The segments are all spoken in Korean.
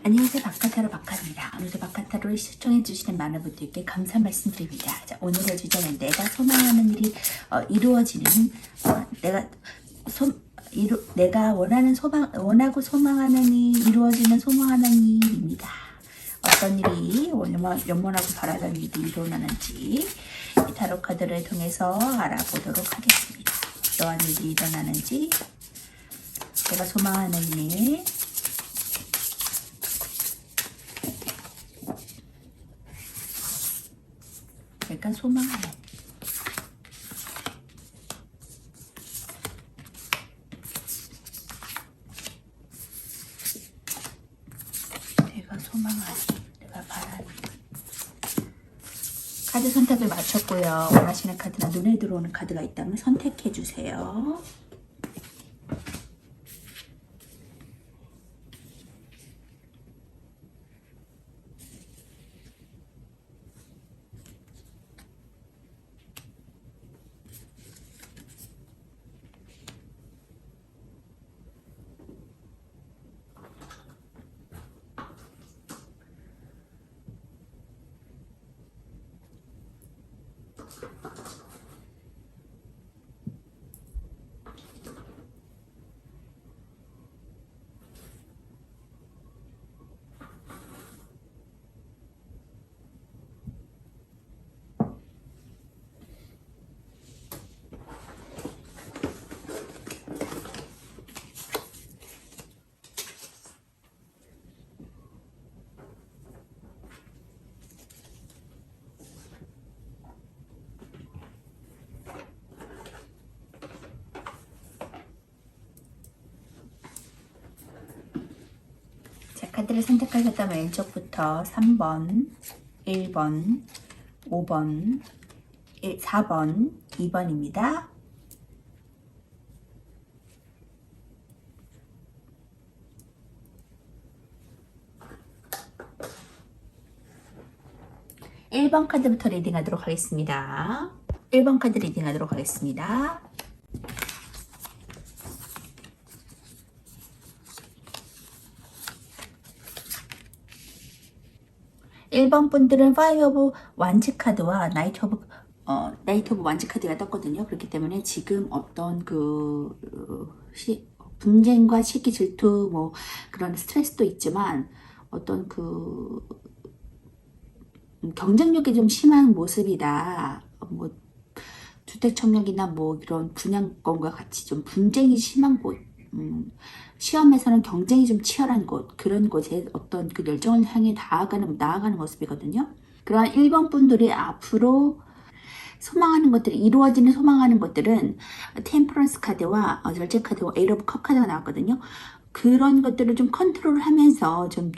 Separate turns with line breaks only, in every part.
안녕하세요. 박카타로 박카입니다. 오늘도 박카타로를 시청해주시는 많은 분들께 감사 말씀드립니다. 자, 오늘의 주제는 내가 소망하는 일이 이루어지는 내가 원하고 소망하는 일이 이루어지는 소망하는 일입니다. 어떤 일이 원하고 바라던 일이 일어나는지 이 타로 카드를 통해서 알아보도록 하겠습니다. 어떠한 일이 일어나는지 내가 소망하는 일 내가 소망하는 내가 바라는 카드 선택을 마쳤고요. 원하시는 카드나 눈에 들어오는 카드가 있다면 선택해 주세요. 카드를 선택하셨다면 왼쪽부터 3번, 1번, 5번, 4번, 2번입니다. (1번) 카드부터 리딩하도록 하겠습니다. 1번 카드 리딩하도록 하겠습니다. 1번 분들은 파이어 오브 완즈 카드와 나이트 오브 완즈 카드가 떴거든요. 그렇기 때문에 지금 어떤 분쟁과 시기 질투 뭐 그런 스트레스도 있지만 어떤 경쟁력이 좀 심한 모습이다. 뭐 주택 청약이나 뭐 이런 분양권과 같이 좀 분쟁이 심한 곳, 시험에서는 경쟁이 좀 치열한 곳, 그런 곳에 어떤 그 열정을 향해 나아가는 모습이거든요. 그런 1번 분들이 앞으로 소망하는 것들이 이루어지는 소망하는 것들은 템퍼런스 카드와 절제 카드와 에이트 오브 컵 카드가 나왔거든요. 그런 것들을 좀 컨트롤하면서 좀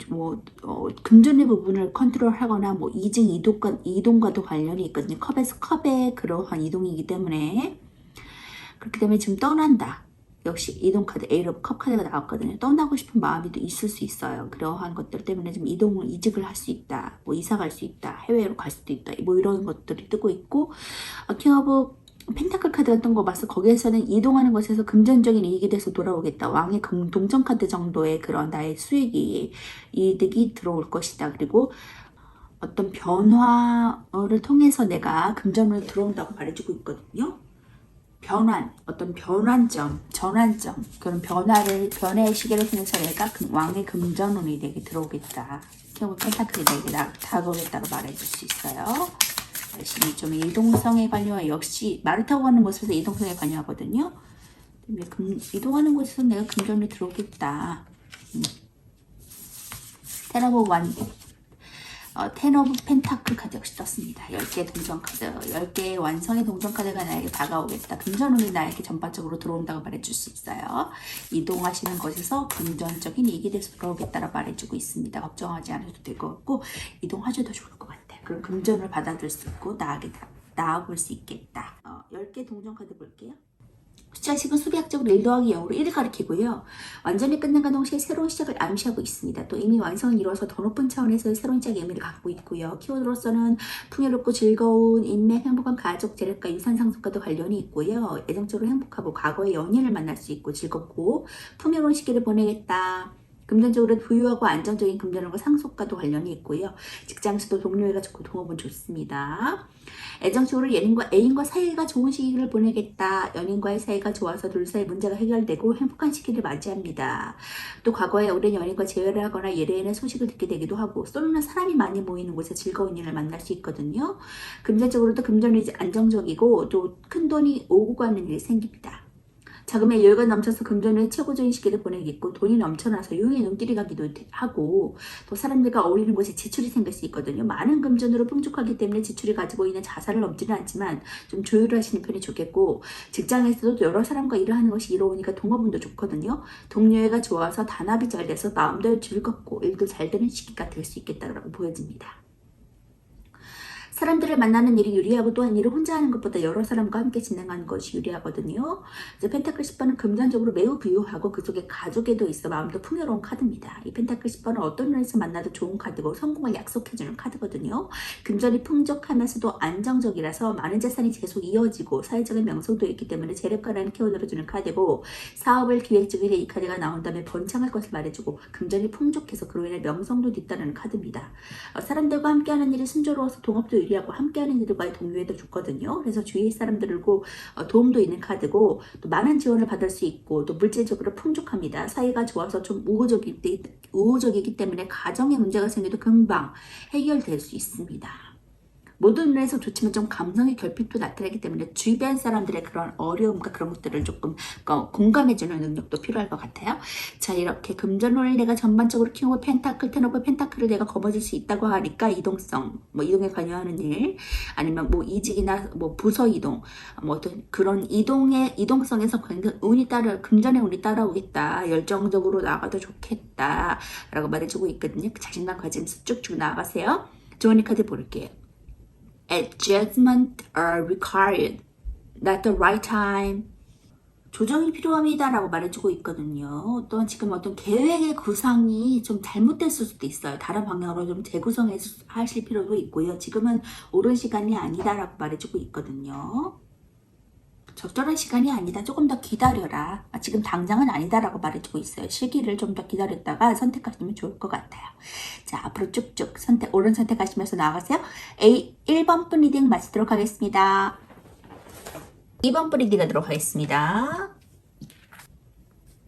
금전의 부분을 컨트롤하거나 뭐 이동과도 관련이 있거든요. 컵에서 컵의 그러한 이동이기 때문에 그렇기 때문에 지금 떠난다. 역시 이동 카드 에이트 오브 컵 카드가 나왔거든요. 떠나고 싶은 마음이 또 있을 수 있어요. 그러한 것들 때문에 좀 이직을 할 수 있다. 뭐 이사 갈 수 있다. 해외로 갈 수도 있다. 뭐 이런 것들이 뜨고 있고 킹 오브 펜타클 카드 같은 거 봐서 거기에서는 이동하는 것에서 금전적인 이익이 돼서 돌아오겠다. 왕의 동전 카드 정도의 그런 나의 이득이 들어올 것이다. 그리고 어떤 변화를 통해서 내가 금전을 들어온다고 말해주고 있거든요. 어떤 전환점, 그런 변화의 시계를 통해서 내가 왕의 금전운이 내게 들어오겠다. 킹 오브 펜타클이 내게 다가오겠다고 말해줄 수 있어요. 열심히 좀 이동성에 관여해. 역시 말을 타고 가는 곳에서 이동성에 관여하거든요. 이동하는 곳에서 내가 금전이 들어오겠다. 텐 오브 펜타클 카드 역시 떴습니다. 10개 동전 카드, 10개의 완성의 동전 카드가 나에게 다가오겠다. 금전운이 나에게 전반적으로 들어온다고 말해줄 수 있어요. 이동하시는 곳에서 금전적인 이익이 돼서 들어오겠다라고 말해주고 있습니다. 걱정하지 않아도 될 것 같고 이동하셔도 좋을 것 같아요. 그럼 금전을 받아들일 수 있고 나아볼 수 있겠다. 10개 동전 카드 볼게요. 숫자식은 수비학적으로 1 더하기 0으로 1을 가리키고요. 완전히 끝난과 동시에 새로운 시작을 암시하고 있습니다. 또 이미 완성을 이루어서 더 높은 차원에서의 새로운 시작의 의미를 갖고 있고요. 키워드로서는 풍요롭고 즐거운 인맥, 행복한 가족, 재력과 유산 상승과도 관련이 있고요. 애정적으로 행복하고 과거의 연인을 만날 수 있고 즐겁고 풍요로운 시기를 보내겠다. 금전적으로 부유하고 안정적인 금전과 상속과도 관련이 있고요. 직장에서도 동료애가 좋고 동업은 좋습니다. 애정적으로 애인과 사이가 좋은 시기를 보내겠다. 연인과의 사이가 좋아서 둘 사이 문제가 해결되고 행복한 시기를 맞이합니다. 또 과거에 오랜 연인과 재회를 하거나 예래인의 소식을 듣게 되기도 하고 쏠리는 사람이 많이 모이는 곳에 즐거운 일을 만날 수 있거든요. 금전적으로도 금전이 안정적이고 또 큰돈이 오고 가는 일이 생깁니다. 자금의 여유가 넘쳐서 금전의 최고적인 시기를 보내겠고 돈이 넘쳐나서 유흥의 눈길이 가기도 하고 또 사람들과 어울리는 곳에 지출이 생길 수 있거든요. 많은 금전으로 풍족하기 때문에 지출이 가지고 있는 자산을 넘지는 않지만 좀 조율을 하시는 편이 좋겠고 직장에서도 여러 사람과 일을 하는 것이 이로우니까 동업운도 좋거든요. 동료애가 좋아서 단합이 잘 돼서 마음도 즐겁고 일도 잘 되는 시기가 될 수 있겠다고 보여집니다. 사람들을 만나는 일이 유리하고 또한 일을 혼자 하는 것보다 여러 사람과 함께 진행하는 것이 유리하거든요. 이제 펜타클 10번은 금전적으로 매우 부유하고 그 속에 가족에도 있어 마음도 풍요로운 카드입니다. 이 펜타클 10번은 어떤 면에서 만나도 좋은 카드고 성공을 약속해주는 카드거든요. 금전이 풍족하면서도 안정적이라서 많은 재산이 계속 이어지고 사회적인 명성도 있기 때문에 재력가라는 키워드를 주는 카드고 사업을 기획 중에 이 카드가 나온 다음에 번창할 것을 말해주고 금전이 풍족해서 그로 인해 명성도 뒤따르는 카드입니다. 사람들과 함께하는 일이 순조로워서 동업도 유리하고 함께하는 이들과의 동료에도 좋거든요. 그래서 주위 사람들고 도움도 있는 카드고 또 많은 지원을 받을 수 있고 또 물질적으로 풍족합니다. 사이가 좋아서 좀 우호적이기 때문에 가정에 문제가 생겨도 금방 해결될 수 있습니다. 모든 면에서 좋지만 좀 감성의 결핍도 나타나기 때문에 주변 사람들의 그런 어려움과 그런 것들을 조금 공감해주는 능력도 필요할 것 같아요. 자, 이렇게 금전을 내가 전반적으로 키우고 펜타클, 텐오브 펜타클을 내가 거머쥘 수 있다고 하니까 이동성, 뭐 이동에 관여하는 일, 아니면 뭐 이직이나 뭐 부서 이동, 뭐 어떤 그런 이동성에서 굉장히 금전의 운이 따라오겠다. 열정적으로 나아가도 좋겠다. 라고 말해주고 있거든요. 자신감 가지면서 쭉쭉 나아가세요. 좋은 카드 볼게요. Adjustment are required, not the right time. 조정이 필요합니다 라고 말해주고 있거든요. 또한 지금 어떤 계획의 구상이 좀 잘못됐을 수도 있어요. 다른 방향으로 좀 재구성하실 필요도 있고요. 지금은 옳은 시간이 아니다 라고 말해주고 있거든요. 적절한 시간이 아니다. 조금 더 기다려라. 지금 당장은 아니다 라고 말해주고 있어요. 시기를 좀 더 기다렸다가 선택하시면 좋을 것 같아요. 자, 앞으로 쭉쭉 옳은 선택하시면서 나아가세요. 1번 분 리딩 마치도록 하겠습니다. 2번 분 리딩 하도록 하겠습니다.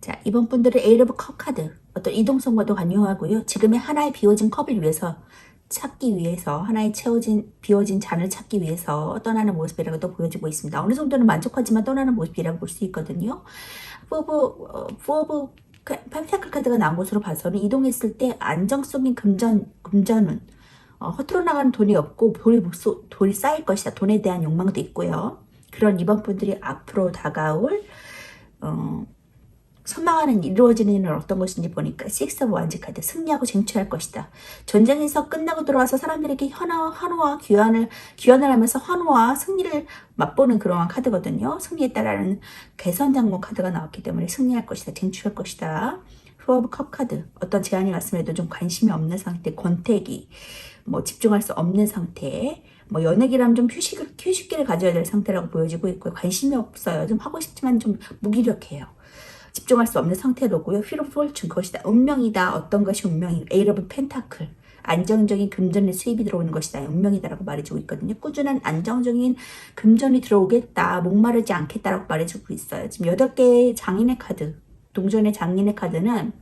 자, 이번 분들은 에이러 오브 컵 카드. 어떤 이동성과도 관여하고요. 지금의 하나의 비워진 컵을 위해서 찾기 위해서 하나의 비워진 잔을 찾기 위해서 떠나는 모습이라고도 보여지고 있습니다. 어느 정도는 만족하지만 떠나는 모습이라고 볼 수 있거든요. 포브 펜타클 카드가 나온 것으로 봐서는 이동했을 때 안정적인 금전은 허투루 나가는 돈이 없고 돈이 쌓일 것이다. 돈에 대한 욕망도 있고요. 그런 이번 분들이 앞으로 다가올 선망하는 이루어지는 일은 어떤 것인지 보니까 6 오브 원즈 카드, 승리하고 쟁취할 것이다. 전쟁에서 끝나고 들어와서 사람들에게 환호와 귀환을 하면서 환호와 승리를 맛보는 그러한 카드거든요. 승리에 따르는 개선장군 카드가 나왔기 때문에 승리할 것이다, 쟁취할 것이다. 4 오브 컵 카드, 어떤 제안이 왔음에도 좀 관심이 없는 상태, 권태기, 뭐 집중할 수 없는 상태, 뭐 연예기라면 좀 휴식기를 가져야 될 상태라고 보여지고 있고요. 관심이 없어요. 좀 하고 싶지만 좀 무기력해요. 집중할 수 없는 상태로고요. Wheel of Fortune, 그것이다. 운명이다. 어떤 것이 운명이? Eight of Pentacle, 안정적인 금전의 수입이 들어오는 것이다. 운명이다라고 말해주고 있거든요. 꾸준한 안정적인 금전이 들어오겠다. 목마르지 않겠다라고 말해주고 있어요. 지금 8개의 장인의 카드, 동전의 장인의 카드는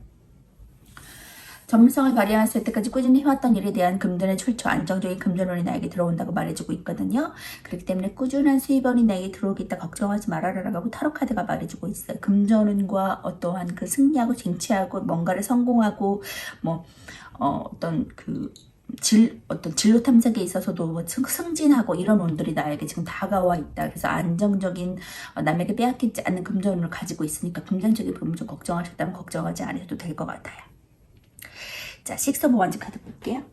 전문성을 발휘하면서 여태까지 꾸준히 해왔던 일에 대한 금전의 출처, 안정적인 금전원이 나에게 들어온다고 말해주고 있거든요. 그렇기 때문에 꾸준한 수입원이 나에게 들어오겠다, 걱정하지 말아라라고 타로 카드가 말해주고 있어요. 금전운과 어떠한 그 승리하고 쟁취하고 뭔가를 성공하고 뭐 어떤 진로 탐색에 있어서도 뭐 승진하고 이런 운들이 나에게 지금 다가와 있다. 그래서 안정적인 남에게 빼앗기지 않는 금전운을 가지고 있으니까 금전적인 부분 좀 걱정하셨다면 걱정하지 않으셔도 될 것 같아요. 자, 6 오브 원즈 카드 볼게요.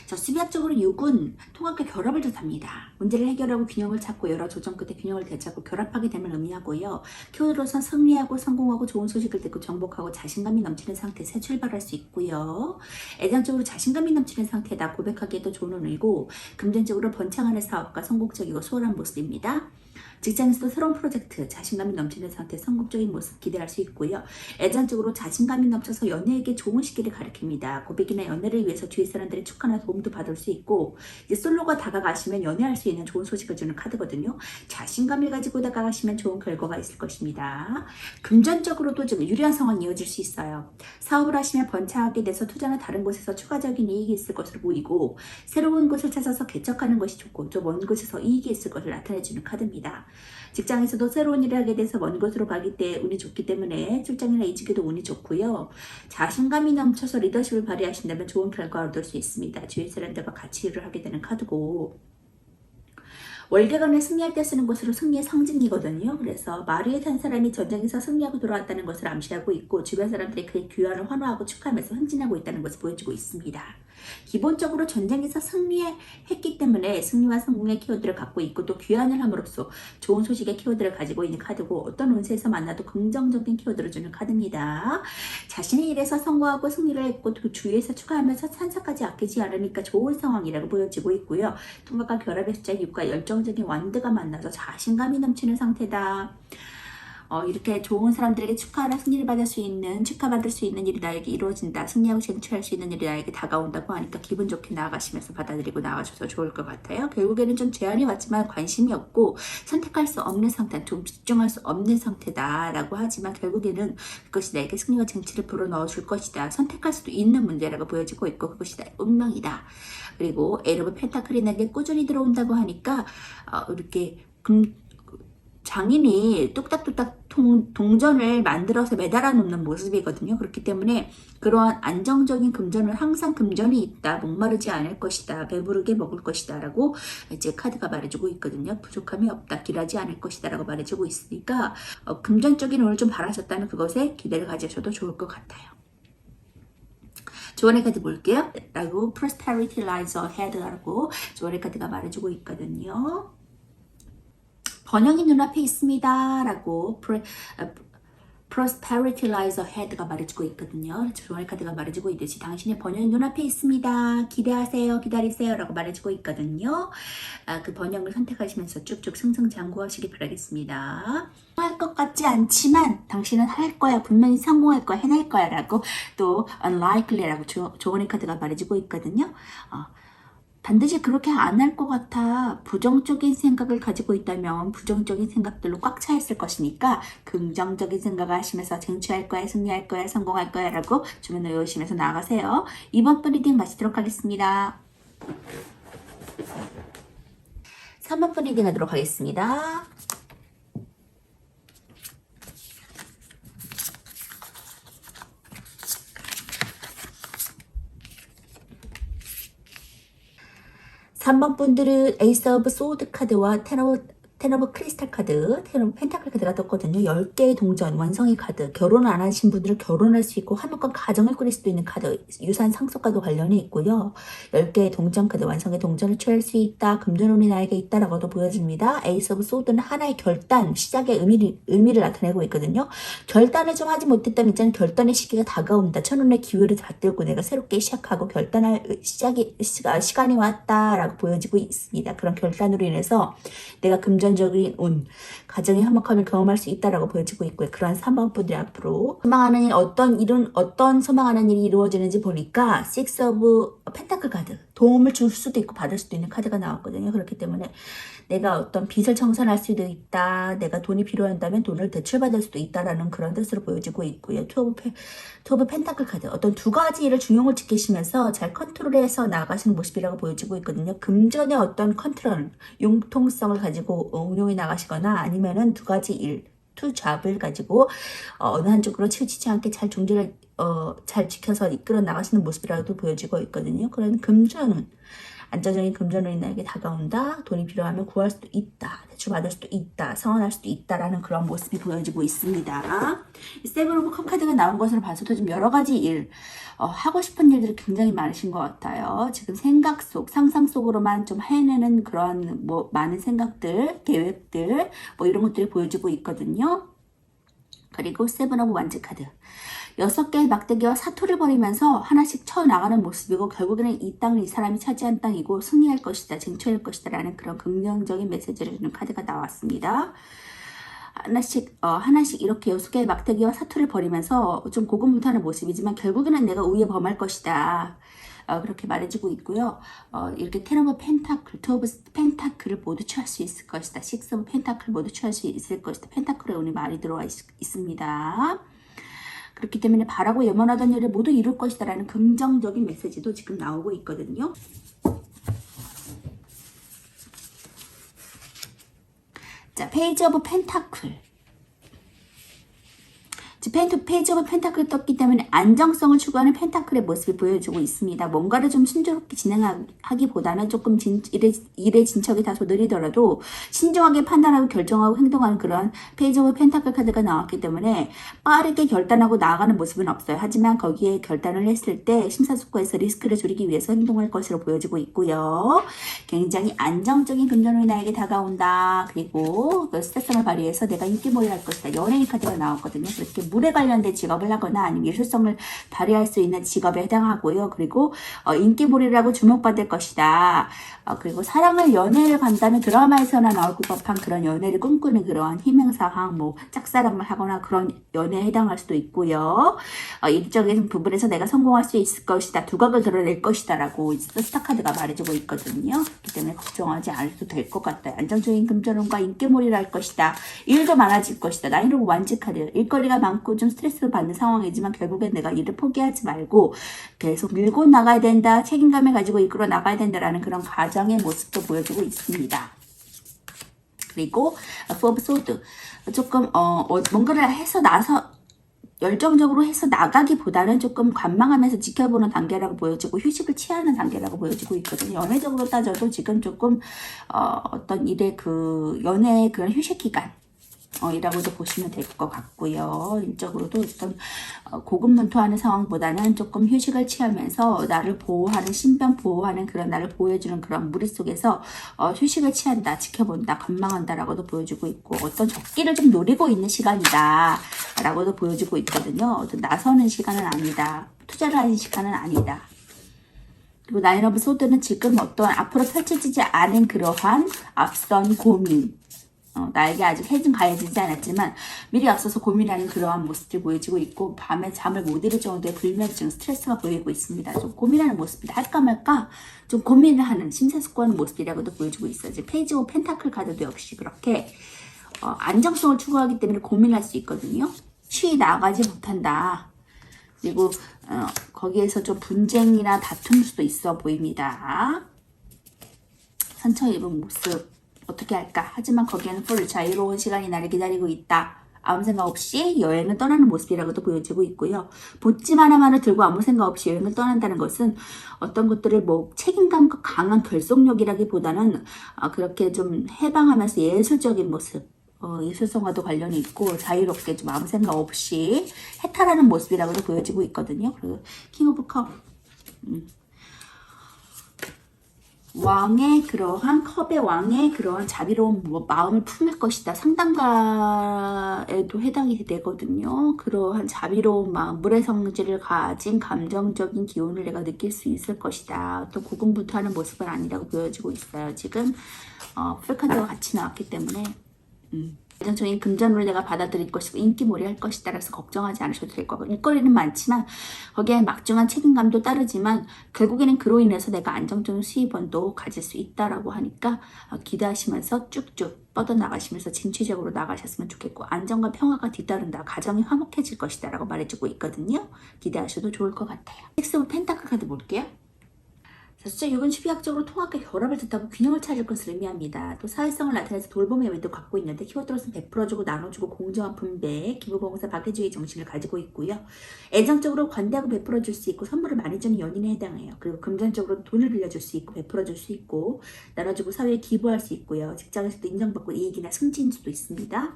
자, 수비학적으로 6은 통합과 결합을 뜻합니다. 문제를 해결하고 균형을 찾고 여러 조정 끝에 균형을 되찾고 결합하게 됨을 의미하고요. 키워드로선 승리하고 성공하고 좋은 소식을 듣고 정복하고 자신감이 넘치는 상태에 새 출발할 수 있고요. 애정적으로 자신감이 넘치는 상태다. 고백하기에도 좋은 의미고 금전적으로 번창하는 사업과 성공적이고 수월한 모습입니다. 직장에서도 새로운 프로젝트, 자신감이 넘치는 상태, 성공적인 모습 기대할 수 있고요. 애정적으로 자신감이 넘쳐서 연애에게 좋은 시기를 가리킵니다. 고백이나 연애를 위해서 주위 사람들의 축하나 도움도 받을 수 있고, 이제 솔로가 다가가시면 연애할 수 있는 좋은 소식을 주는 카드거든요. 자신감을 가지고 다가가시면 좋은 결과가 있을 것입니다. 금전적으로도 좀 유리한 상황이 이어질 수 있어요. 사업을 하시면 번창하게 돼서 투자나 다른 곳에서 추가적인 이익이 있을 것으로 보이고, 새로운 곳을 찾아서 개척하는 것이 좋고 좀 먼 곳에서 이익이 있을 것을 나타내주는 카드입니다. 직장에서도 새로운 일을 하게 돼서 먼 곳으로 가기 때 운이 좋기 때문에 출장이나 이직에도 운이 좋고요. 자신감이 넘쳐서 리더십을 발휘하신다면 좋은 결과를 얻을 수 있습니다. 주위 사람들과 같이 일을 하게 되는 카드고, 월계관을 승리할 때 쓰는 것으로 승리의 상징이거든요. 그래서 마루에 탄 사람이 전쟁에서 승리하고 돌아왔다는 것을 암시하고 있고, 주변 사람들이 그의 귀환을 환호하고 축하하면서 행진하고 있다는 것을 보여주고 있습니다. 기본적으로 전쟁에서 승리했기 때문에 승리와 성공의 키워드를 갖고 있고, 또 귀환을 함으로써 좋은 소식의 키워드를 가지고 있는 카드고, 어떤 운세에서 만나도 긍정적인 키워드를 주는 카드입니다. 자신의 일에서 성공하고 승리를 했고, 또 주위에서 축하하면서 찬사까지 아끼지 않으니까 좋은 상황이라고 보여지고 있고요. 통과가 결합의 숫자 6과 열정적인 완드가 만나서 자신감이 넘치는 상태다. 이렇게 좋은 사람들에게 축하나 승리를 받을 수 있는, 축하받을 수 있는 일이 나에게 이루어진다. 승리하고 쟁취할 수 있는 일이 나에게 다가온다고 하니까 기분 좋게 나아가시면서 받아들이고 나아가셔서 좋을 것 같아요. 결국에는 좀 제한이 왔지만 관심이 없고 선택할 수 없는 상태, 좀 집중할 수 없는 상태다라고 하지만 결국에는 그것이 나에게 승리와 쟁취를 불어넣어줄 것이다. 선택할 수도 있는 문제라고 보여지고 있고, 그것이 나의 운명이다. 그리고 에러브 펜타클이 나에게 꾸준히 들어온다고 하니까 이렇게 장인이 뚝딱뚝딱 동전을 만들어서 매달아 놓는 모습이거든요. 그렇기 때문에 그러한 안정적인 금전은 항상 금전이 있다. 목마르지 않을 것이다. 배부르게 먹을 것이다. 라고 이제 카드가 말해주고 있거든요. 부족함이 없다. 길하지 않을 것이다. 라고 말해주고 있으니까 금전적인 운을 좀 바라셨다는 그것에 기대를 가지셔도 좋을 것 같아요. 조언의 카드 볼게요. 라고 Prosperity lies ahead라고 조언의 카드가 말해주고 있거든요. 번영이 눈앞에 있습니다. 라고 Prosperity lies ahead가 말해주고 있거든요. 조언의 카드가 말해주고 있듯이 당신의 번영이 눈앞에 있습니다. 기대하세요. 기다리세요. 라고 말해주고 있거든요. 그 번영을 선택하시면서 쭉쭉 승승장구하시기 바라겠습니다. 할 것 같지 않지만 당신은 할 거야. 분명히 성공할 거야. 해낼 거야. 라고 또 unlikely라고 조언의 카드가 말해주고 있거든요. 반드시 그렇게 안 할 것 같아. 부정적인 생각을 가지고 있다면 부정적인 생각들로 꽉 차 있을 것이니까 긍정적인 생각을 하시면서 쟁취할 거야, 승리할 거야, 성공할 거야 라고 주문을 외우시면서 나가세요. 이번 분 리딩 마치도록 하겠습니다. 3번 분 리딩 하도록 하겠습니다. 삼 번 분들은 에이스 오브 소드 카드와 텐 오브 크리스탈 카드, 텐 오브 펜타클 카드가 떴거든요. 10개의 동전, 완성의 카드, 결혼 안 하신 분들은 결혼할 수 있고 화목한 가정을 꾸릴 수도 있는 카드, 유산 상속과도 관련이 있고요. 10개의 동전 카드, 완성의 동전을 취할 수 있다. 금전운이 나에게 있다라고도 보여집니다. 에이스 오브 소드는 하나의 결단, 시작의 의미를 나타내고 있거든요. 결단을 좀 하지 못했다면 이제는 결단의 시기가 다가온다. 천운의 기회를 받들고 내가 새롭게 시작하고 결단할 시간이 왔다라고 보여지고 있습니다. 그런 결단으로 인해서 내가 금전적인 운, 가정의 화목함을 경험할 수 있다라고 보여지고 있고요. 그러한 3번 분들이 앞으로 소망하는 일, 어떤 소망하는 일이 이루어지는지 보니까 6 오브 펜타클 카드, 도움을 줄 수도 있고 받을 수도 있는 카드가 나왔거든요. 그렇기 때문에 내가 어떤 빚을 청산할 수도 있다. 내가 돈이 필요한다면 돈을 대출받을 수도 있다라는 그런 뜻으로 보여지고 있고요. 투 오브 펜타클 카드, 어떤 두 가지 일을 중용을 지키시면서 잘 컨트롤해서 나가시는 모습이라고 보여지고 있거든요. 금전의 어떤 컨트롤, 융통성을 가지고 운용해 나가시거나 아니면은 두 가지 일, 투 잡을 가지고 어느 한쪽으로 치우치지 않게 잘 중재를 잘 지켜서 이끌어 나가시는 모습이라고도 보여지고 있거든요. 그런 금전운, 안정적인 금전운이 나에게 다가온다. 돈이 필요하면 구할 수도 있다. 대출받을 수도 있다. 성원할 수도 있다라는 그런 모습이 보여지고 있습니다. 세븐 오브 컵 카드가 나온 것으로 봐서도 좀 여러 가지 일, 하고 싶은 일들이 굉장히 많으신 것 같아요. 지금 생각 속, 상상 속으로만 좀 해내는 그런 많은 생각들, 계획들, 이런 것들이 보여지고 있거든요. 그리고 세븐 오브 완즈 카드. 6개의 막대기와 사투를 벌이면서 하나씩 쳐나가는 모습이고 결국에는 이 땅은 이 사람이 차지한 땅이고 승리할 것이다, 쟁취할 것이다 라는 그런 긍정적인 메시지를 주는 카드가 나왔습니다. 하나씩 이렇게 6개의 막대기와 사투를 벌이면서 좀 고군분투하는 모습이지만 결국에는 내가 우위에 범할 것이다. 그렇게 말해주고 있고요. 이렇게 텐 오브 펜타클, 투 오브 펜타클을 모두 취할 수 있을 것이다. 식스 오브 펜타클 모두 취할 수 있을 것이다. 펜타클에 오늘 많이 들어와 있습니다. 그렇기 때문에 바라고 염원하던 일을 모두 이룰 것이다 라는 긍정적인 메시지도 지금 나오고 있거든요. 자, 페이지 오브 펜타클. 페이지 오브 펜타클이 떴기 때문에 안정성을 추구하는 펜타클의 모습이 보여주고 있습니다. 뭔가를 좀 순조롭게 진행하기보다는 조금 일의 진척이 다소 느리더라도 신중하게 판단하고 결정하고 행동하는 그런 페이지 오브 펜타클 카드가 나왔기 때문에 빠르게 결단하고 나아가는 모습은 없어요. 하지만 거기에 결단을 했을 때 심사숙고해서 리스크를 줄이기 위해서 행동할 것으로 보여지고 있고요. 굉장히 안정적인 금전운이 나에게 다가온다. 그리고 스타성을 발휘해서 내가 인기몰이 할 것이다. 연예인 카드가 나왔거든요. 그렇게 물에 관련된 직업을 하거나 아니면 예술성을 발휘할 수 있는 직업에 해당하고요. 그리고 인기몰이라고 주목받을 것이다. 그리고 사랑을 연애를 간다면 드라마에서나 나올 법한 그런 연애를 꿈꾸는 그런 희망사항, 뭐 짝사랑을 하거나 그런 연애에 해당할 수도 있고요. 일적인 부분에서 내가 성공할 수 있을 것이다. 두각을 드러낼 것이다 라고 스타카드가 말해주고 있거든요. 그렇기 때문에 걱정하지 않아도 될 것 같아요. 안정적인 금전운과 인기몰이를 할 것이다. 일도 많아질 것이다. 나이로 완직하려 일거리가 많고 좀 스트레스를 받는 상황이지만 결국엔 내가 일을 포기하지 말고 계속 밀고 나가야 된다. 책임감을 가지고 이끌어 나가야 된다라는 그런 가정의 모습도 보여주고 있습니다. 그리고 포브 소드 조금 뭔가를 해서 나서 열정적으로 해서 나가기보다는 조금 관망하면서 지켜보는 단계라고 보여지고 휴식을 취하는 단계라고 보여지고 있거든요. 연애적으로 따져도 지금 조금 어떤 일의 그 연애의 그런 휴식 기간 이라고도 보시면 될 것 같고요. 인적으로도 어떤 고군분투하는 상황보다는 조금 휴식을 취하면서 나를 보호하는, 신변 보호하는 그런 나를 보호해주는 그런 무리 속에서 휴식을 취한다, 지켜본다, 관망한다 라고도 보여주고 있고 어떤 적기를 좀 노리고 있는 시간이다 라고도 보여주고 있거든요. 어떤 나서는 시간은 아니다. 투자를 하는 시간은 아니다. 그리고 나인 오브 소드는 지금 어떤 앞으로 펼쳐지지 않은 그러한 앞선 고민, 나에게 아직 해준 가해지지 않았지만 미리 앞서서 고민하는 그러한 모습들이 보여지고 있고 밤에 잠을 못 이룰 정도의 불면증, 스트레스가 보이고 있습니다. 좀 고민하는 모습이다. 할까 말까 좀 고민을 하는, 심사숙고하는 모습이라고도 보여주고 있어요. 페이지 오브 펜타클 카드도 역시 그렇게 안정성을 추구하기 때문에 고민할 수 있거든요. 쉬이 나가지 못한다. 그리고 거기에서 좀 분쟁이나 다툼 수도 있어 보입니다. 상처 입은 모습 어떻게 할까? 하지만 거기에는 풀 자유로운 시간이 나를 기다리고 있다. 아무 생각 없이 여행을 떠나는 모습이라고도 보여지고 있고요. 보찜 하나만을 들고 아무 생각 없이 여행을 떠난다는 것은 어떤 것들을 뭐 책임감과 강한 결속력이라기보다는 그렇게 좀 해방하면서 예술적인 모습, 예술성과도 관련이 있고 자유롭게 좀 아무 생각 없이 해탈하는 모습이라고도 보여지고 있거든요. 그리고 킹 오브 컵. 왕의 그러한 컵의 왕의 그러한 자비로운 마음을 품을 것이다. 상담가에도 해당이 되거든요. 그러한 자비로운 마음, 물의 성질을 가진 감정적인 기운을 내가 느낄 수 있을 것이다. 또 고군분투하는 모습은 아니라고 보여지고 있어요. 지금 풀카드가 같이 나왔기 때문에 안정적인 금전을 내가 받아들일 것이고 인기몰이 할 것이다 라서 걱정하지 않으셔도 될 거고 일거리는 많지만 거기에 막중한 책임감도 따르지만 결국에는 그로 인해서 내가 안정적인 수입원도 가질 수 있다라고 하니까 기대하시면서 쭉쭉 뻗어나가시면서 진취적으로 나가셨으면 좋겠고 안정과 평화가 뒤따른다. 가정이 화목해질 것이다 라고 말해주고 있거든요. 기대하셔도 좋을 것 같아요. 엑스 오브 펜타클 카드 볼게요. 숫자 6은 수비학적으로 통합과 결합을 뜻하고 균형을 찾을 것을 의미합니다. 또 사회성을 나타내서 돌봄의 의미도 갖고 있는데 키워드로서는 베풀어주고 나눠주고 공정한 분배, 기부봉사, 박해주의 정신을 가지고 있고요. 애정적으로 관대하고 베풀어줄 수 있고 선물을 많이 주는 연인에 해당해요. 그리고 금전적으로 돈을 빌려줄 수 있고 베풀어줄 수 있고 나눠주고 사회에 기부할 수 있고요. 직장에서도 인정받고 이익이나 승진일 수도 있습니다.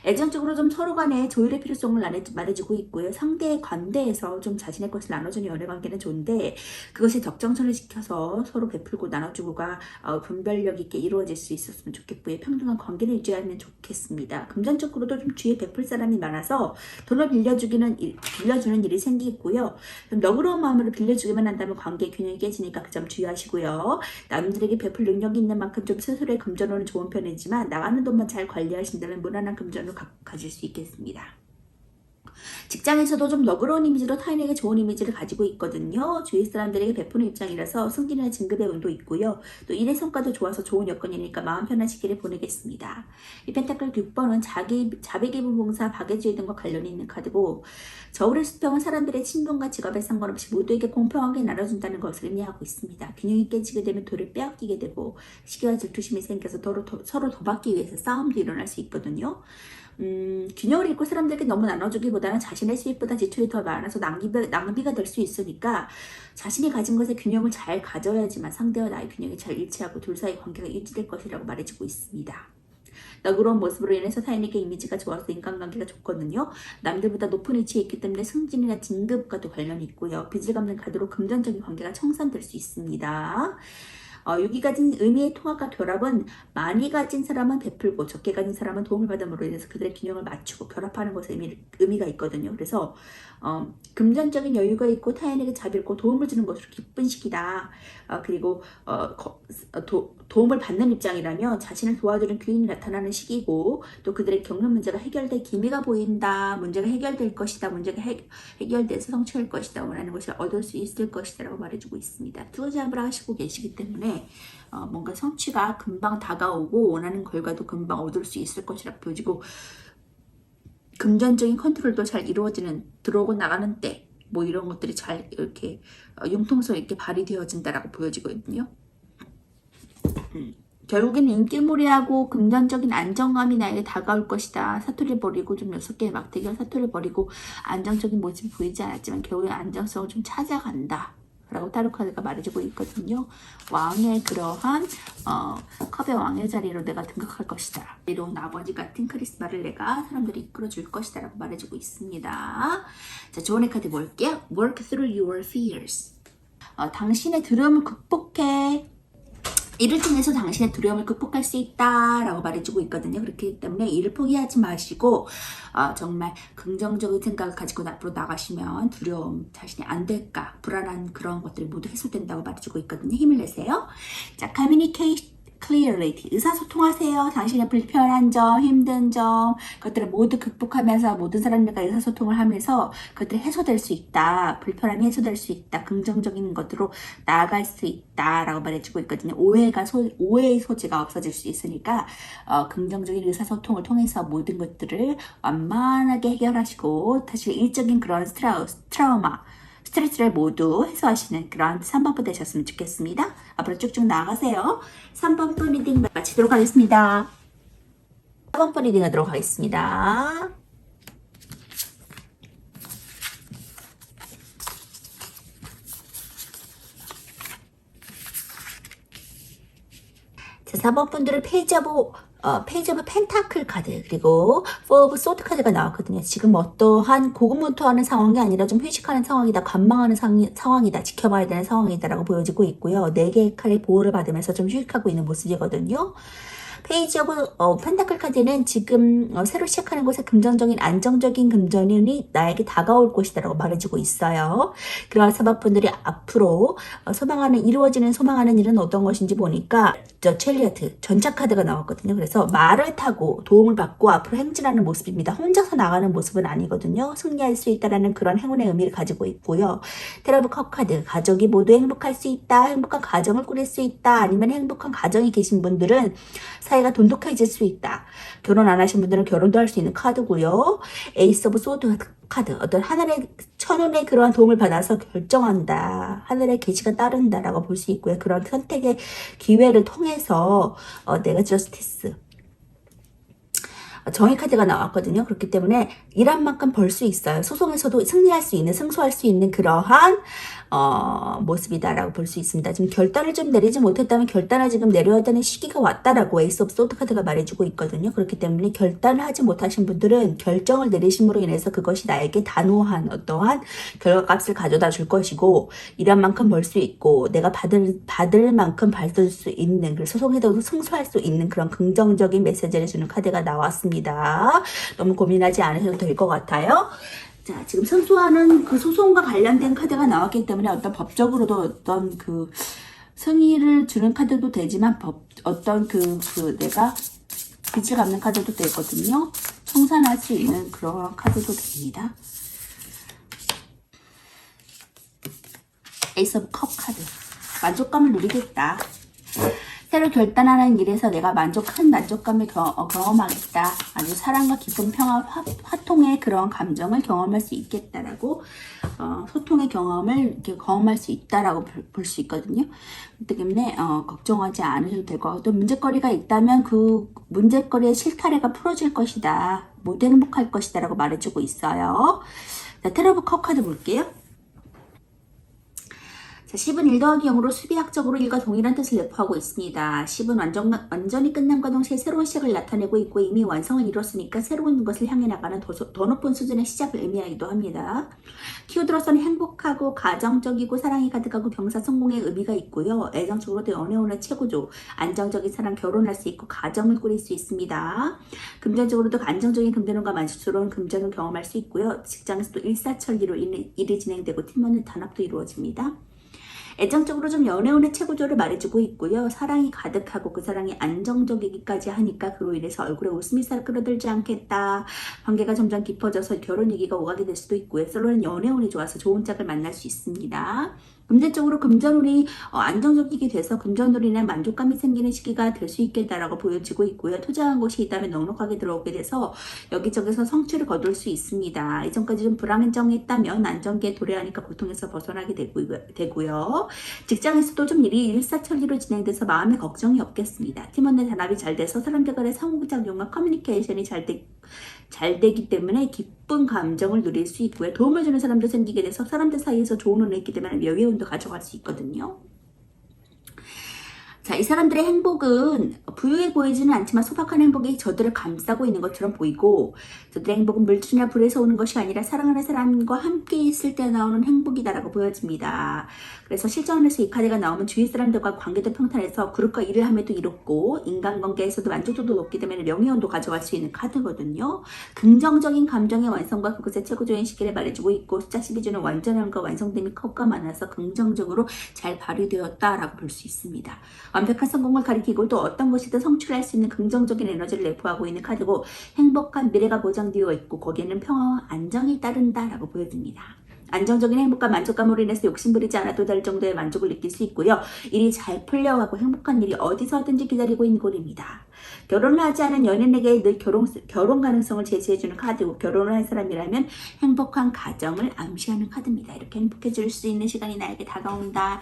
애정적으로 좀 서로 간에 조율의 필요성을 말해주고 있고요. 상대의 관대에서 좀 자신의 것을 나눠주는 연애관계는 좋은데 그것이 적정선을 지켜서 서로 베풀고 나눠주고가 분별력 있게 이루어질 수 있었으면 좋겠고요. 평등한 관계를 유지하면 좋겠습니다. 금전적으로도 좀 주위에 베풀 사람이 많아서 돈을 빌려주는 일이 생기고요. 좀 너그러운 마음으로 빌려주기만 한다면 관계 균형이 깨지니까 그 점 주의하시고요. 남들에게 베풀 능력이 있는 만큼 좀 스스로의 금전운은 좋은 편이지만 나가는 돈만 잘 관리하신다면 무난한 금전을 가질 수 있겠습니다. 직장에서도 좀 너그러운 이미지로 타인에게 좋은 이미지를 가지고 있거든요. 주위 사람들에게 베푸는 입장이라서 승진이나 진급의 운도 있고요. 또 일의 성과도 좋아서 좋은 여건이니까 마음 편한 시기를 보내겠습니다. 이 펜타클 6번은 자비기부봉사, 박애주의 등과 관련이 있는 카드고 저울의 수평은 사람들의 친분과 직업에 상관없이 모두에게 공평하게 나눠준다는 것을 의미하고 있습니다. 균형이 깨지게 되면 돌을 빼앗기게 되고 시기와 질투심이 생겨서 서로 도받기 위해서 싸움도 일어날 수 있거든요. 균형을 잃고 사람들에게 너무 나눠주기보다는 자신의 수입보다 지출이 더 많아서 낭비가 될 수 있으니까 자신이 가진 것의 균형을 잘 가져야지만 상대와 나의 균형이 잘 일치하고 둘 사이 관계가 유지될 것이라고 말해주고 있습니다. 너그러운 모습으로 인해서 타인에게 이미지가 좋아서 인간관계가 좋거든요. 남들보다 높은 위치에 있기 때문에 승진이나 진급과도 관련이 있고요. 빚을 갚는 카드로 금전적인 관계가 청산될 수 있습니다. 여기 가진 의미의 통합과 결합은 많이 가진 사람은 베풀고 적게 가진 사람은 도움을 받음으로 인해서 그들의 균형을 맞추고 결합하는 것에 의미가 있거든요. 그래서 금전적인 여유가 있고 타인에게 자비롭고 도움을 주는 것으로 기쁜 시기다. 그리고 도움을 받는 입장이라면 자신을 도와주는 기운이 나타나는 시기고 또 그들의 겪는 문제가 해결될 기미가 보인다. 문제가 해결될 것이다. 문제가 해결돼서 성취할 것이다. 원하는 것을 얻을 수 있을 것이다 라고 말해주고 있습니다. 투자를 하시고 계시기 때문에 뭔가 성취가 금방 다가오고 원하는 결과도 금방 얻을 수 있을 것이라고 보여지고 금전적인 컨트롤도 잘 이루어지는 들어오고 나가는 때 뭐 이런 것들이 잘 이렇게 융통성 있게 발휘되어진다라고 보여지거든요. 결국에는 인기몰이하고 금전적인 안정감이 나에게 다가올 것이다. 사투리 버리고 좀 6개의 막대기와 사투리 버리고 안정적인 모습이 보이지 않았지만 결국에 안정성을 좀 찾아간다. 라고 타로카드가 말해주고 있거든요. 왕의 그러한 컵의 왕의 자리로 내가 등극할 것이다. 이로운 아버지 같은 카리스마를 내가 사람들이 이끌어줄 것이다 라고 말해주고 있습니다. 자, 조언의 카드 볼게요. Work through your fears. 당신의 두려움을 극복해. 이를 통해서 당신의 두려움을 극복할 수 있다라고 말해주고 있거든요. 그렇기 때문에 이를 포기하지 마시고 정말 긍정적인 생각을 가지고 앞으로 나가시면 두려움, 자신이 안 될까, 불안한 그런 것들이 모두 해소된다고 말해주고 있거든요. 힘을 내세요. 자, communicate clearly. 의사소통하세요. 당신의 불편한 점, 힘든 점, 그것들을 모두 극복하면서 모든 사람들과 의사소통을 하면서 그것들이 해소될 수 있다. 불편함이 해소될 수 있다. 긍정적인 것으로 나아갈 수 있다. 라고 말해주고 있거든요. 오해의 소지가 없어질 수 있으니까 긍정적인 의사소통을 통해서 모든 것들을 완만하게 해결하시고 다시 일적인 그런 트라우마, 스트레스를 모두 해소하시는 그런 3번부 되셨으면 좋겠습니다. 앞으로 쭉쭉 나아가세요. 3번부 리딩 마치도록 하겠습니다. 4번부 리딩 하도록 하겠습니다. 자, 4번 분들은 페이지 오브 펜타클 카드 그리고 4 오브 소드 카드가 나왔거든요. 지금 어떠한 고군분투하는 상황이 아니라 좀 휴식하는 상황이다. 관망하는 상황이다. 지켜봐야 되는 상황이다 라고 보여지고 있고요. 4개의 칼의 보호를 받으면서 좀 휴식하고 있는 모습이거든요. 페이지 오브 펜타클 카드는 지금 새로 시작하는 곳에 금전적인 안정적인 금전운이 나에게 다가올 것이다라고 말해주고 있어요. 그러한 사업분들이 앞으로 이루어지는 소망하는 일은 어떤 것인지 보니까 저 첼리어트 전차 카드가 나왔거든요. 그래서 말을 타고 도움을 받고 앞으로 행진하는 모습입니다. 혼자서 나가는 모습은 아니거든요. 승리할 수 있다라는 그런 행운의 의미를 가지고 있고요. 테러브 컵 카드 가족이 모두 행복할 수 있다. 행복한 가정을 꾸릴 수 있다. 아니면 행복한 가정이 계신 분들은 사이가 돈독해질 수 있다. 결혼 안 하신 분들은 결혼도 할 수 있는 카드고요. 에이스 오브 소드 카드 어떤 하늘의 천운의 그러한 도움을 받아서 결정한다. 하늘의 계시가 따른다라고 볼 수 있고요. 그런 선택의 기회를 통해서 내가 저스티스 정의 카드가 나왔거든요. 그렇기 때문에 일한 만큼 벌 수 있어요. 소송에서도 승리할 수 있는, 승소할 수 있는 그러한 모습이다라고 볼 수 있습니다. 지금 결단을 좀 내리지 못했다면 결단을 지금 내려야 되는 시기가 왔다라고 에이스 오브 소드 카드가 말해주고 있거든요. 그렇기 때문에 결단을 하지 못하신 분들은 결정을 내리심으로 인해서 그것이 나에게 단호한 어떠한 결과값을 가져다 줄 것이고, 일한 만큼 벌 수 있고 내가 받을 만큼 받을 수 있는, 소송에도 승소할 수 있는 그런 긍정적인 메시지를 주는 카드가 나왔습니다. 너무 고민하지 않으셔도 될 것 같아요. 자, 지금 승소하는 그 소송과 관련된 카드가 나왔기 때문에 어떤 법적으로도 어떤 그 승리를 주는 카드도 되지만 어떤 내가 빚을 갚는 카드도 되거든요. 청산할 수 있는 그런 카드도 됩니다. 에이스 오브 컵 카드. 만족감을 누리겠다. 새로 결단하는 일에서 내가 큰 만족감을 경험하겠다. 아주 사랑과 기쁨, 평화, 화통의 그런 감정을 경험할 수 있겠다라고, 소통의 경험을 이렇게 경험할 수 있다라고 볼 수 있거든요. 그렇기 때문에 걱정하지 않으셔도 될 것 같고, 또 문제거리가 있다면 그 문제거리의 실타래가 풀어질 것이다. 모두 행복할 것이다라고 말해주고 있어요. 자, 테러 오브 컵 카드 볼게요. 자, 10은 1 더하기 0으로 수비학적으로 1과 동일한 뜻을 내포하고 있습니다. 10은 완전히 끝남과 동시에 새로운 시작을 나타내고 있고 이미 완성을 이뤘으니까 새로운 것을 향해 나가는 더 높은 수준의 시작을 의미하기도 합니다. 키워드로서는 행복하고 가정적이고 사랑이 가득하고 경사 성공의 의미가 있고요. 애정적으로도 연애운의 최고조, 안정적인 사랑, 결혼할 수 있고 가정을 꾸릴 수 있습니다. 금전적으로도 안정적인 금전운과 만족스러운 금전을 경험할 수 있고요. 직장에서도 일사천리로 일이 진행되고 팀원의 단합도 이루어집니다. 애정적으로 좀 연애운의 최고조를 말해주고 있고요. 사랑이 가득하고 그 사랑이 안정적이기까지 하니까 그로 인해서 얼굴에 웃음이 살 끌어들지 않겠다. 관계가 점점 깊어져서 결혼 얘기가 오가게 될 수도 있고요. 솔로는 연애운이 좋아서 좋은 짝을 만날 수 있습니다. 금전적으로 금전운이 안정적이게 돼서 금전으로 인한 만족감이 생기는 시기가 될 수 있겠다라고 보여지고 있고요. 투자한 곳이 있다면 넉넉하게 들어오게 돼서 여기저기서 성취를 거둘 수 있습니다. 이전까지 좀 불안정했다면 안정기에 도래하니까 고통에서 벗어나게 되고요. 직장에서도 좀 일이 일사천리로 진행돼서 마음에 걱정이 없겠습니다. 팀원의 단합이 잘 돼서 사람들 간의 상호작용과 커뮤니케이션이 잘 되기 때문에 기쁜 감정을 누릴 수 있고요. 도움을 주는 사람도 생기게 돼서 사람들 사이에서 좋은 운이 있기 때문에 여유운도 가져갈 수 있거든요. 자, 이 사람들의 행복은 부유해 보이지는 않지만 소박한 행복이 저들을 감싸고 있는 것처럼 보이고, 저들의 행복은 물질이나 불에서 오는 것이 아니라 사랑하는 사람과 함께 있을 때 나오는 행복이다라고 보여집니다. 그래서 실전에서 이 카드가 나오면 주위 사람들과 관계도 평탄해서 그룹과 일을 함에도 이롭고 인간관계에서도 만족도도 높기 때문에 명예운도 가져갈 수 있는 카드거든요. 긍정적인 감정의 완성과 그것의 최고조인 시기를 말해주고 있고, 숫자 12 주는 완전함과 완성됨이 컵과 많아서 긍정적으로 잘 발휘되었다라고 볼 수 있습니다. 완벽한 성공을 가리키고 또 어떤 것이든 성취할 수 있는 긍정적인 에너지를 내포하고 있는 카드고, 행복한 미래가 보장되어 있고 거기에는 평화와 안정이 따른다라고 보여집니다. 안정적인 행복과 만족감으로 인해서 욕심부리지 않아도 될 정도의 만족을 느낄 수 있고요. 일이 잘 풀려가고 행복한 일이 어디서든지 기다리고 있는 곳입니다. 결혼을 하지 않은 연인에게 늘 결혼 가능성을 제시해주는 카드고, 결혼을 한 사람이라면 행복한 가정을 암시하는 카드입니다. 이렇게 행복해질 수 있는 시간이 나에게 다가온다.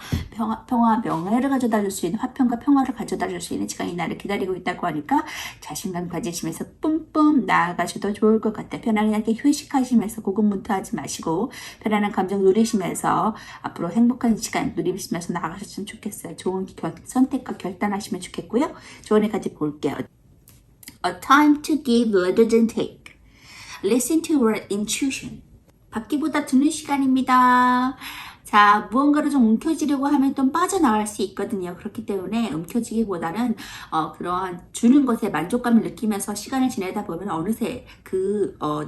평화, 명예를 가져다 줄 수 있는, 화평과 평화를 가져다 줄 수 있는 시간이 나를 기다리고 있다고 하니까 자신감 가지시면서 뿜뿜 나아가셔도 좋을 것 같다. 편안하게 휴식하시면서 고군분투하지 마시고 편안한 감정 누리시면서 앞으로 행복한 시간 누리시면서 나아가셨으면 좋겠어요. 좋은 선택과 결단하시면 좋겠고요. 조언에까지 볼게요. A time to give rather than take. Listen to your intuition. 받기보다 듣는 시간입니다. 자, 무언가를 좀 움켜쥐려고 하면 좀 빠져나갈 수 있거든요. 그렇기 때문에 움켜쥐기보다는 그러한 주는 것에 만족감을 느끼면서 시간을 지내다 보면 어느새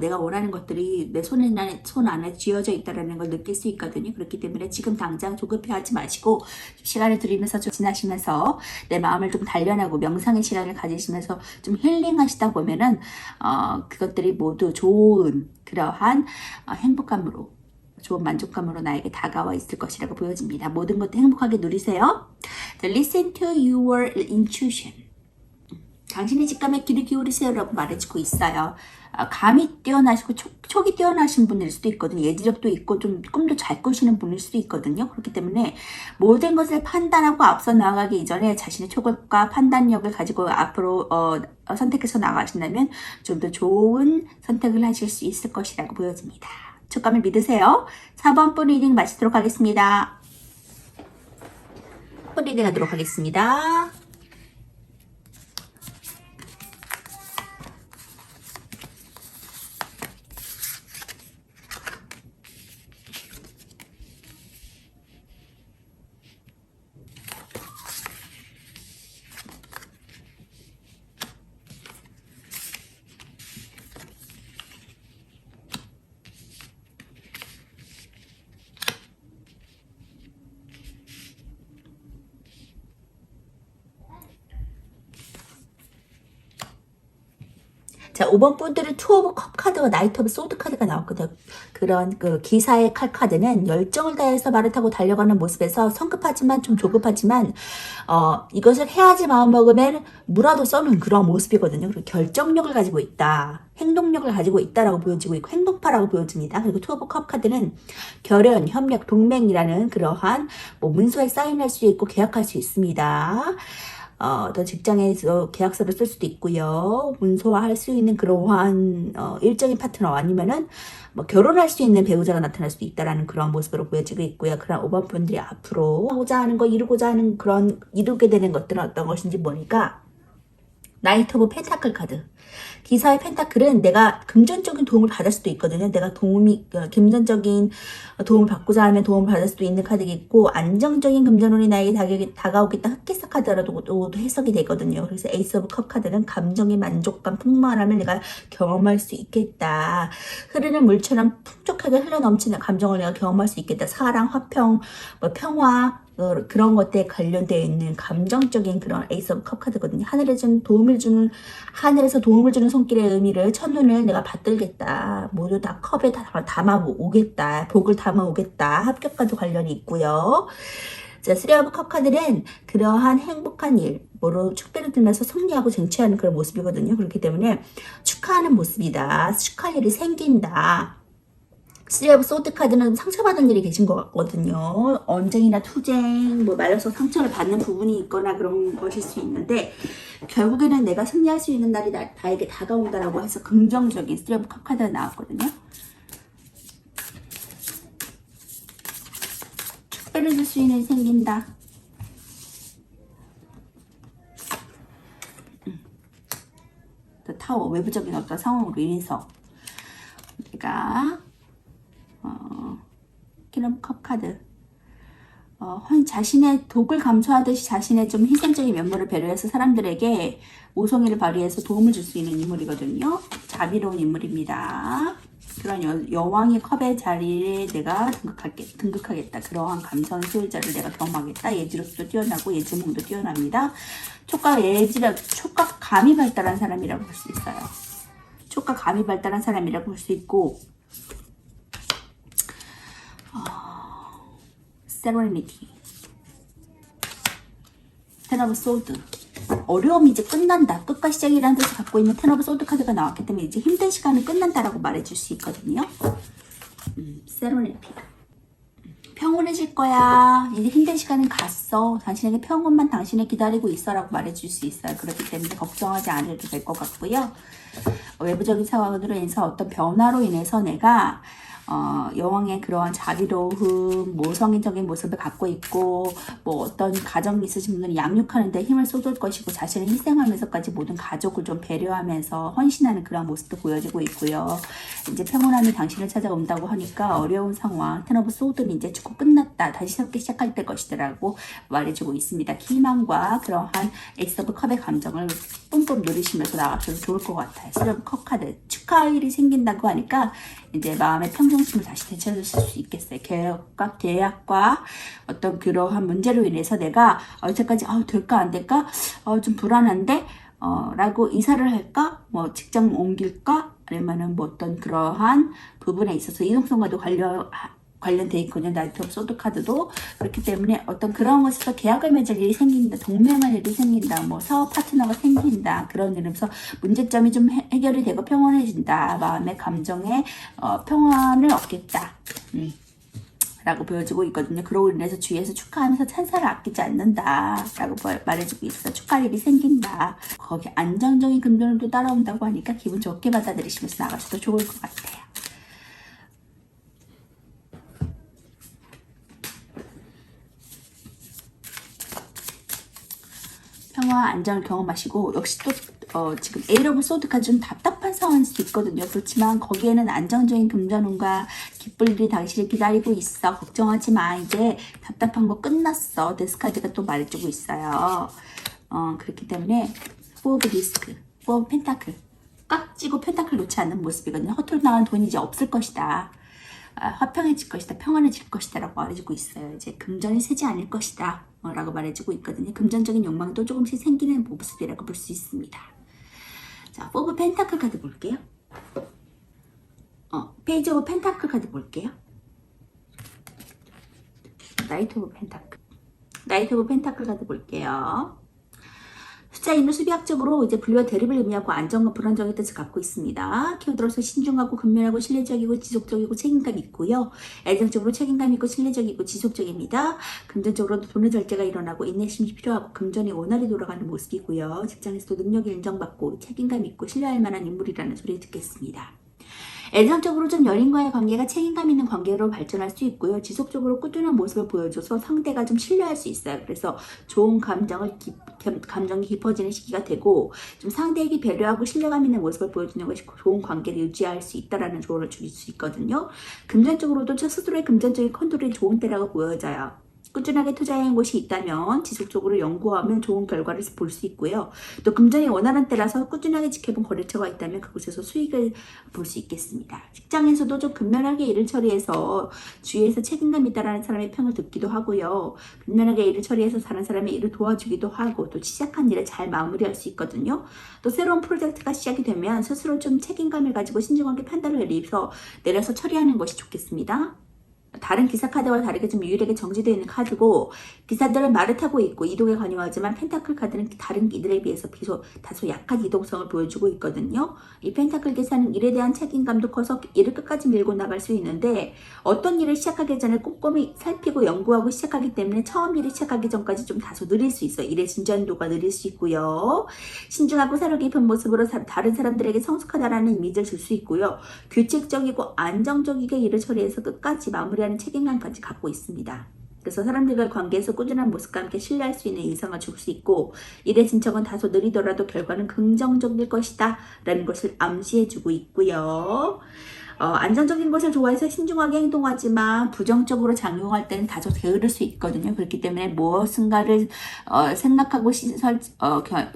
내가 원하는 것들이 내 손 안에 쥐어져 있다는 걸 느낄 수 있거든요. 그렇기 때문에 지금 당장 조급해하지 마시고 시간을 들이면서 좀 지나시면서 내 마음을 좀 단련하고 명상의 시간을 가지시면서 좀 힐링하시다 보면은 그것들이 모두 좋은 그러한 행복감으로, 좋은 만족감으로 나에게 다가와 있을 것이라고 보여집니다. 모든 것도 행복하게 누리세요. Listen to your intuition. 당신의 직감에 귀를 기울이세요라고 말해주고 있어요. 감이 뛰어나시고 촉이 뛰어나신 분일 수도 있거든요. 예지력도 있고 좀 꿈도 잘 꾸시는 분일 수도 있거든요. 그렇기 때문에 모든 것을 판단하고 앞서 나아가기 이전에 자신의 촉과 판단력을 가지고 앞으로 선택해서 나가신다면 좀 더 좋은 선택을 하실 수 있을 것이라고 보여집니다. 촉감을 믿으세요. 4번 분 리딩 마치도록 하겠습니다. 분 리딩 하도록 하겠습니다. 자, 5번 분들은 투 오브 컵 카드와 나이트 오브 소드 카드가 나왔거든요. 그런 그 기사의 칼 카드는 열정을 다해서 말을 타고 달려가는 모습에서 성급하지만 좀 조급하지만 이것을 해야지 마음먹으면 무라도 써는 그런 모습이거든요. 그리고 결정력을 가지고 있다. 행동력을 가지고 있다라고 보여지고 있고 행동파라고 보여집니다. 그리고 투 오브 컵 카드는 결연, 협력, 동맹이라는 그러한 문서에 사인할 수 있고 계약할 수 있습니다. 또 직장에서 계약서를 쓸 수도 있고요. 문서화할 수 있는 그러한 일적인 파트너 아니면은 결혼할 수 있는 배우자가 나타날 수도 있다라는 그런 모습으로 보여지고 있고요. 그런 5번 분들이 앞으로 하고자 하는 거, 이루고자 하는 그런 이루게 되는 것들은 어떤 것인지 보니까 나이트 오브 펜타클 카드. 기사의 펜타클은 내가 금전적인 도움을 받을 수도 있거든요. 내가 금전적인 도움을 받고자 하면 도움을 받을 수도 있는 카드겠고, 안정적인 금전운이 나에게 다가오겠다 흑기사 카드라도 해석이 되거든요. 그래서 에이스 오브 컵 카드는 감정의 만족감, 풍만함을 내가 경험할 수 있겠다. 흐르는 물처럼 풍족하게 흘러넘치는 감정을 내가 경험할 수 있겠다. 사랑, 화평, 평화, 그런 것들에 관련되어 있는 감정적인 그런 에이스 오브 컵 카드거든요. 하늘에서 도움을 주는 손길의 의미를 첫눈을 내가 받들겠다. 모두 다 컵에 담아 오겠다. 복을 담아 오겠다. 합격과도 관련이 있고요. 자, 쓰리 오브 컵 카드는 그러한 행복한 일, 축배를 들면서 승리하고 쟁취하는 그런 모습이거든요. 그렇기 때문에 축하하는 모습이다. 축하할 일이 생긴다. 쓰리 오브 소드 카드는 상처받은 일이 계신 것 같거든요. 언쟁이나 투쟁, 말려서 상처를 받는 부분이 있거나 그런 것일 수 있는데, 결국에는 내가 승리할 수 있는 날이 나에게 다가온다라고 해서 긍정적인 쓰리 오브 컵 카드가 나왔거든요. 축배를 줄 수 있는 일이 생긴다. 타워, 외부적인 어떤 상황으로 인해서 내가 킬러컵 카드. 자신의 독을 감수하듯이 자신의 좀 희생적인 면모를 배려해서 사람들에게 모성애를 발휘해서 도움을 줄 수 있는 인물이거든요. 자비로운 인물입니다. 그런 여왕의 컵의 자리에 내가 등극하겠다. 그러한 감성 소유자를 내가 경험하겠다. 예지력도 뛰어나고 예지몽도 뛰어납니다. 촉각 감이 발달한 사람이라고 볼 수 있어요. 촉각 감이 발달한 사람이라고 볼 수 있고, 세레니티, 텐 오브 소드. 어려움이 이제 끝난다. 끝과 시작이라는 뜻을 갖고 있는 텐 오브 소드 카드가 나왔기 때문에 이제 힘든 시간은 끝난다라고 말해줄 수 있거든요. 세레니티. 평온해질 거야. 이제 힘든 시간은 갔어. 당신에게 평온만 당신을 기다리고 있어라고 말해줄 수 있어요. 그렇기 때문에 걱정하지 않아도 될 것 같고요. 외부적인 상황으로 인해서 어떤 변화로 인해서 내가 여왕의 그러한 자비로움, 모성애적인 모습을 갖고 있고, 어떤 가정이 있으신 분들은 양육하는데 힘을 쏟을 것이고, 자신을 희생하면서까지 모든 가족을 좀 배려하면서 헌신하는 그런 모습도 보여지고 있고요. 이제 평온함이 당신을 찾아온다고 하니까 어려운 상황, 텐 오브 소드는 이제 죽고 끝났다. 다시 새롭게 시작할 때 것이다라고 말해주고 있습니다. 희망과 그러한 에이스 오브 컵의 감정을 뿜뿜 누리시면서 나가셔도 좋을 것 같아요. 쓰리 오브 컵 카드. 축하할 일이 생긴다고 하니까 이제 마음의 평정심을 다시 되찾으실 수 있겠어요. 계약과 어떤 그러한 문제로 인해서 내가 여태까지 될까 안 될까 좀 불안한데 라고 이사를 할까 직장 옮길까 아니면은 어떤 그러한 부분에 있어서 이동성과도 관련돼 있거든요. 나이트 오브 소드 카드도. 그렇기 때문에 어떤 그런 것에서 계약을 맺을 일이 생긴다, 동맹할 일이 생긴다, 뭐 사업 파트너가 생긴다, 그런 일이면서 문제점이 좀 해결이 되고 평온해진다, 마음의 감정의 평안을 얻겠다, 라고 보여주고 있거든요. 그러고 인해서 주위에서 축하하면서 찬사를 아끼지 않는다 라고 말해주고 있어요. 축하할 일이 생긴다. 거기 안정적인 금전도 따라온다고 하니까 기분 좋게 받아들이시면서 나가셔도 좋을 것 같아요. 평화 안정을 경험하시고, 역시 또 지금 에이트 오브 소드가 좀 답답한 상황일 수도 있거든요. 그렇지만 거기에는 안정적인 금전운과 기쁠 일이 당신을 기다리고 있어. 걱정하지 마. 이제 답답한 거 끝났어. 데스카드가 또 말해주고 있어요. 그렇기 때문에 포 오브 디스크, 포 오브 펜타클, 꽉 찌고 펜타클 놓지 않는 모습이거든요. 허투루 나간 돈이 이제 없을 것이다. 화평해질 것이다, 평안해질 것이다 라고 말해주고 있어요. 이제 금전이 새지 않을 것이다 라고 말해주고 있거든요. 금전적인 욕망도 조금씩 생기는 모습이라고 볼 수 있습니다. 자, 포브 펜타클 카드 볼게요. 페이지 오브 펜타클 카드 볼게요. 나이트 오브 펜타클, 나이트 오브 펜타클 카드 볼게요. 숫자 2는 수비학적으로 이제 분류와 대립을 의미하고 안정과 불안정의 뜻을 갖고 있습니다. 키워드로서 신중하고 근면하고 신뢰적이고 지속적이고 책임감 있고요. 애정적으로 책임감 있고 신뢰적이고 지속적입니다. 금전적으로도 돈의 절제가 일어나고 인내심이 필요하고 금전이 원활히 돌아가는 모습이고요. 직장에서도 능력이 인정받고 책임감 있고 신뢰할 만한 인물이라는 소리 듣겠습니다. 애정적으로 좀 연인과의 관계가 책임감 있는 관계로 발전할 수 있고요. 지속적으로 꾸준한 모습을 보여줘서 상대가 좀 신뢰할 수 있어요. 그래서 좋은 감정이 깊어지는 시기가 되고, 좀 상대에게 배려하고 신뢰감 있는 모습을 보여주는 것이 좋은 관계를 유지할 수 있다라는 조언을 줄 수 있거든요. 금전적으로도 스스로의 금전적인 컨트롤이 좋은 때라고 보여져요. 꾸준하게 투자한 곳이 있다면 지속적으로 연구하면 좋은 결과를 볼 수 있고요. 또 금전이 원활한 때라서 꾸준하게 지켜본 거래처가 있다면 그곳에서 수익을 볼 수 있겠습니다. 직장에서도 좀 근면하게 일을 처리해서 주위에서 책임감 있다라는 사람의 평을 듣기도 하고요. 근면하게 일을 처리해서 다른 사람의 일을 도와주기도 하고, 또 시작한 일을 잘 마무리할 수 있거든요. 또 새로운 프로젝트가 시작이 되면 스스로 좀 책임감을 가지고 신중하게 판단을 내려서 처리하는 것이 좋겠습니다. 다른 기사 카드와 다르게 좀 유일하게 정지되어 있는 카드고, 기사들은 말을 타고 있고 이동에 관여하지만 펜타클 카드는 다른 이들에 비해서 다소 약한 이동성을 보여주고 있거든요. 이 펜타클 기사는 일에 대한 책임감도 커서 일을 끝까지 밀고 나갈 수 있는데, 어떤 일을 시작하기 전에 꼼꼼히 살피고 연구하고 시작하기 때문에 처음 일을 시작하기 전까지 좀 다소 느릴 수 있어요. 일의 진전도가 느릴 수 있고요. 신중하고 사려 깊은 모습으로 다른 사람들에게 성숙하다라는 이미지를 줄 수 있고요. 규칙적이고 안정적이게 일을 처리해서 끝까지 마무리하는 책임감까지 갖고 있습니다. 그래서 사람들과 관계에서 꾸준한 모습과 함께 신뢰할 수 있는 인상을 줄 수 있고, 일의 진척은 다소 느리더라도 결과는 긍정적일 것이다 라는 것을 암시해주고 있고요. 안정적인 것을 좋아해서 신중하게 행동하지만 부정적으로 작용할 때는 다소 게으를 수 있거든요. 그렇기 때문에 무엇인가를 생각하고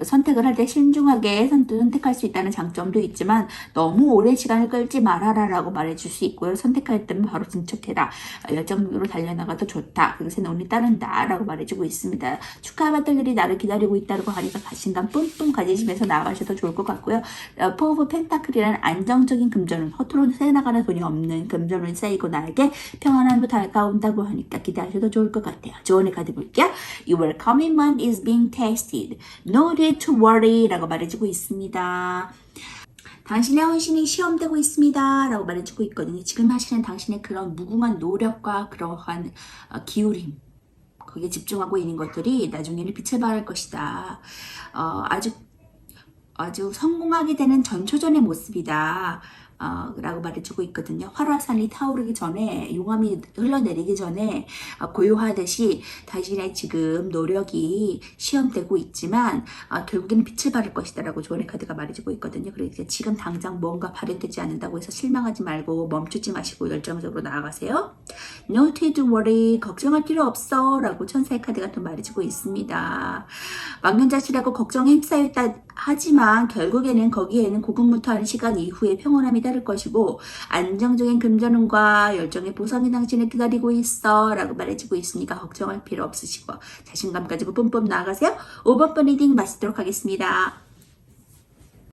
선택을 할 때 신중하게 선택할 수 있다는 장점도 있지만, 너무 오랜 시간을 끌지 말아라 라고 말해줄 수 있고요. 선택할 때는 바로 진척해라, 열정적으로 달려나가도 좋다, 그것에 논리 따른다 라고 말해주고 있습니다. 축하받을 일이 나를 기다리고 있다고 하니까 자신감 뿜뿜 가지시면서 나아가셔도 좋을 것 같고요. 포 오브 펜타클이라는 안정적인 금전은 허투루 나가는 돈이 없는 금전운이 쌓이고 나에게 평안함도 다가온다고 하니까 기대하셔도 좋을 것 같아요. 조언의 카드 볼게요. Your commitment is being tested. No need to worry 라고 말해주고 있습니다. 당신의 헌신이 시험되고 있습니다 라고 말해주고 있거든요. 지금 하시는 당신의 그런 무궁한 노력과 그러한 기울임, 거기에 집중하고 있는 것들이 나중에는 빛을 발할 것이다. 아주 성공하게 되는 전초전의 모습이다 라고 말해주고 있거든요. 활화산이 타오르기 전에, 용암이 흘러내리기 전에 고요하듯이 당신의 지금 노력이 시험되고 있지만 결국에는 빛을 발할 것이다 라고 조언의 카드가 말해주고 있거든요. 그러니까 지금 당장 뭔가 발현되지 않는다고 해서 실망하지 말고 멈추지 마시고 열정적으로 나아가세요. No need to worry, 걱정할 필요 없어 라고 천사의 카드가 또 말해주고 있습니다. 망연자실하고 걱정에 휩싸였다 하지만 결국에는 거기에는 고군분투하는 시간 이후에 평온함이 따를 것이고, 안정적인 금전운과 열정의 보상이 당신을 기다리고 있어 라고 말해주고 있으니까 걱정할 필요 없으시고 자신감 가지고 뿜뿜 나아가세요. 5번 리딩 마치도록 하겠습니다.